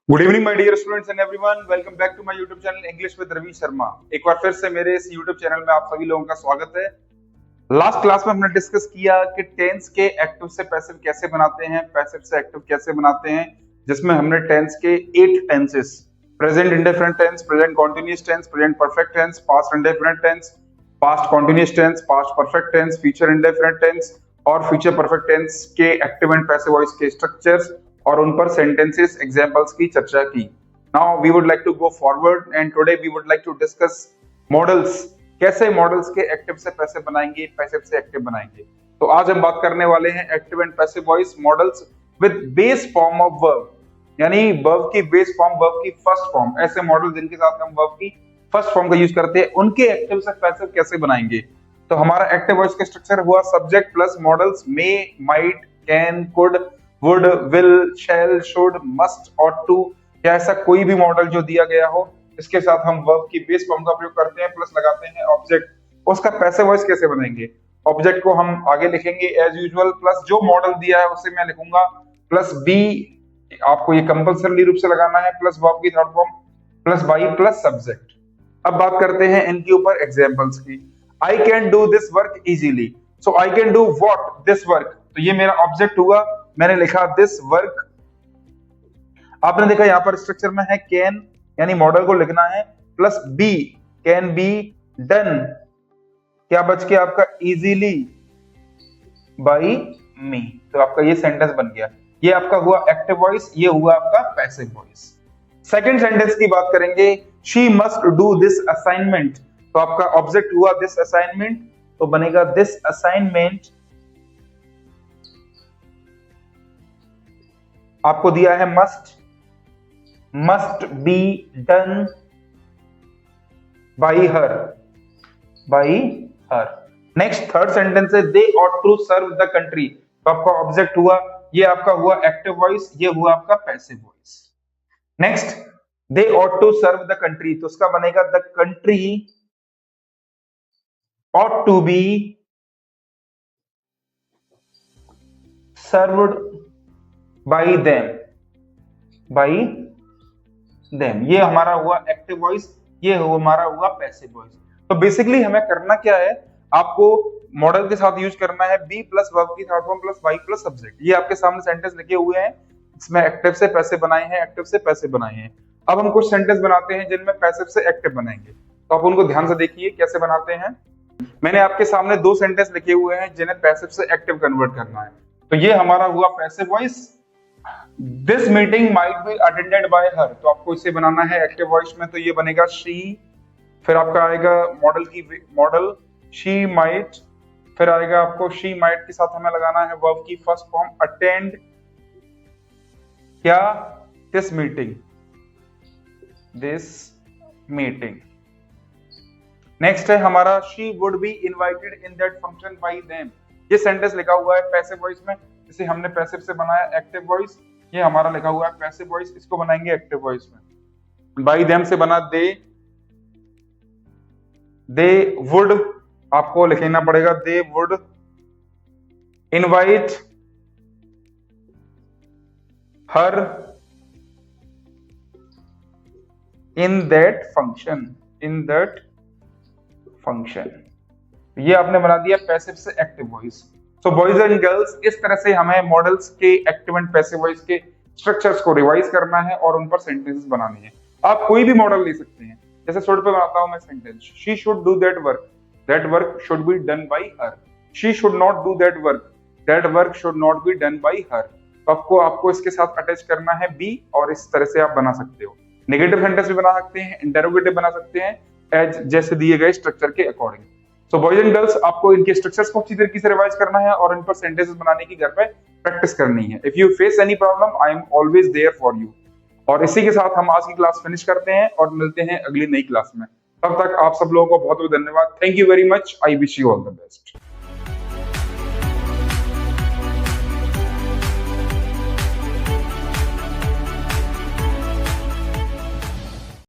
Good evening my dear students and everyone, welcome back to my YouTube channel English with Ravi Sharma. एक बार फिर से मेरे इस यूट्यूब चैनल में आप सभी लोगों का स्वागत है। लास्ट क्लास में हमने डिस्कस किया कि टेंस के एक्टिव से पैसिव कैसे बनाते हैं, पैसिव से एक्टिव कैसे बनाते हैं, जिसमें हमने टेंस के 8 tenses, present indefinite tense, present continuous tense, present perfect tense, past indefinite tense, past continuous tense, past perfect tense, future indefinite tense और फ्यूचर परफेक्ट टेंस के एक्टिव एंड पैसिव वॉइस के structures और उन पर sentences examples की चर्चा की। Now we would like to go forward and today we would like to discuss models, कैसे मॉडल्स के एक्टिव से पैसिव बनाएंगे, पैसिव से एक्टिव बनाएंगे। तो आज हम बात करने वाले हैं active and passive voice models with base form of verb, यानी वर्ब की बेस फॉर्म, वर्ब की फर्स्ट फॉर्म, ऐसे मॉडल जिनके साथ हम वर्ब की फर्स्ट फॉर्म का यूज करते हैं, उनके एक्टिव से पैसिव कैसे बनाएंगे। तो हमारा एक्टिव वॉइस का स्ट्रक्चर हुआ subject plus models may, might, can, could, would, will, shall, should, must ought to, या ऐसा कोई भी मॉडल जो दिया गया हो, इसके साथ हम वर्ब की बेस फॉर्म का प्रयोग करते हैं, प्लस लगाते हैं ऑब्जेक्ट। उसका पैसिव वॉइस कैसे बनाएंगे? ऑब्जेक्ट को हम आगे लिखेंगे एज यूजुअल, प्लस जो मॉडल दिया है उसे मैं लिखूंगा, प्लस बी, आपको ये कंपल्सरी रूप से लगाना है, प्लस वर्ब की third form, plus by, plus subject. अब बात करते हैं इनके ऊपर एग्जाम्पल्स की। I can do this work easily, so I can do what, this work. तो ये मेरा ऑब्जेक्ट हुआ, मैंने लिखा दिस वर्क। आपने देखा यहां पर स्ट्रक्चर में है कैन, यानी मॉडल को लिखना है, plus be, can be done, क्या बच के आपका इजीली बाई मी। तो आपका ये सेंटेंस बन गया, ये आपका हुआ एक्टिव वॉइस, ये हुआ आपका पैसिव वॉइस। सेकंड सेंटेंस की बात करेंगे, she must do this assignment. तो आपका ऑब्जेक्ट हुआ दिस असाइनमेंट, तो बनेगा दिस असाइनमेंट आपको दिया है must be done by her, next third sentence है they ought to serve the country. तो आपका ऑब्जेक्ट हुआ, ये आपका हुआ एक्टिव वॉइस, ये हुआ आपका passive voice. Next they ought to serve the country, तो उसका बनेगा the country ought to be served by them. ये हमारा हुआ एक्टिव वॉइस, ये हमारा हुआ पैसिव वॉइस। तो बेसिकली हमें करना क्या है, आपको मॉडल के साथ यूज करना है बी प्लस वर्ब की third form plus by plus subject. ये आपके सामने सेंटेंस लिखे हुए हैं, इसमें एक्टिव से पैसिव बनाए हैं, एक्टिव से पैसिव बनाए हैं। अब हम कुछ सेंटेंस बनाते हैं जिनमें पैसिव से एक्टिव बनाएंगे, तो आप उनको ध्यान से देखिए कैसे बनाते हैं। मैंने आपके सामने दो सेंटेंस लिखे हुए हैं जिन्हें पैसिव से एक्टिव कन्वर्ट करना है। तो ये हमारा हुआ passive voice, this meeting might be attended by हर। तो आपको इसे बनाना है एक्टिव वॉइस में, तो ये बनेगा शी, फिर आपका आएगा मॉडल शी माइट, फिर आएगा आपको शी माइट के साथ हमें लगाना है वर्ब की फर्स्ट फॉर्म अटेंड, क्या, दिस मीटिंग। नेक्स्ट है हमारा she would be invited in that function by them. ये सेंटेंस लिखा हुआ है पैसिव वॉइस में, इसे हमने पैसिव से बनाया एक्टिव वॉइस, ये हमारा लिखा हुआ है पैसिव वॉइस, इसको बनाएंगे एक्टिव वॉइस में। बाय देम से बना दे वुड, आपको लिखना पड़ेगा they would invite her in that function. ये आपने बना दिया पैसिव से active voice. So boys and girls, इस तरह से हमें मॉडल्स के एक्टिव एंड पैसिव वॉइस के स्ट्रक्चर्स को रिवाइज करना है और उन पर सेंटेंसेस बनाने हैं। आप कोई भी मॉडल ले सकते हैं, जैसे शुड पे बनाता हूं मैं sentence, she should do that work should be done by her. She should not do that work should not be done by हर। तो आपको इसके साथ अटैच करना है बी, और इस तरह से आप बना सकते हो। नेगेटिव सेंटेंस भी बना सकते हैं, इंटरोगेटिव बना सकते हैं, एज जैसे दिए गए स्ट्रक्चर के according. So boys and girls, आपको इनके स्ट्रक्चर्स को अच्छी तरीके से रिवाइज करना है और इन पर सेंटेंसेस बनाने की घर पे प्रैक्टिस करनी है। If you face any problem, I am always there for you. और इसी के साथ हम आज की क्लास फिनिश करते हैं और मिलते हैं अगली नई क्लास में। तब तक आप सब लोगों को बहुत बहुत धन्यवाद। Thank you very much. I wish you all the best.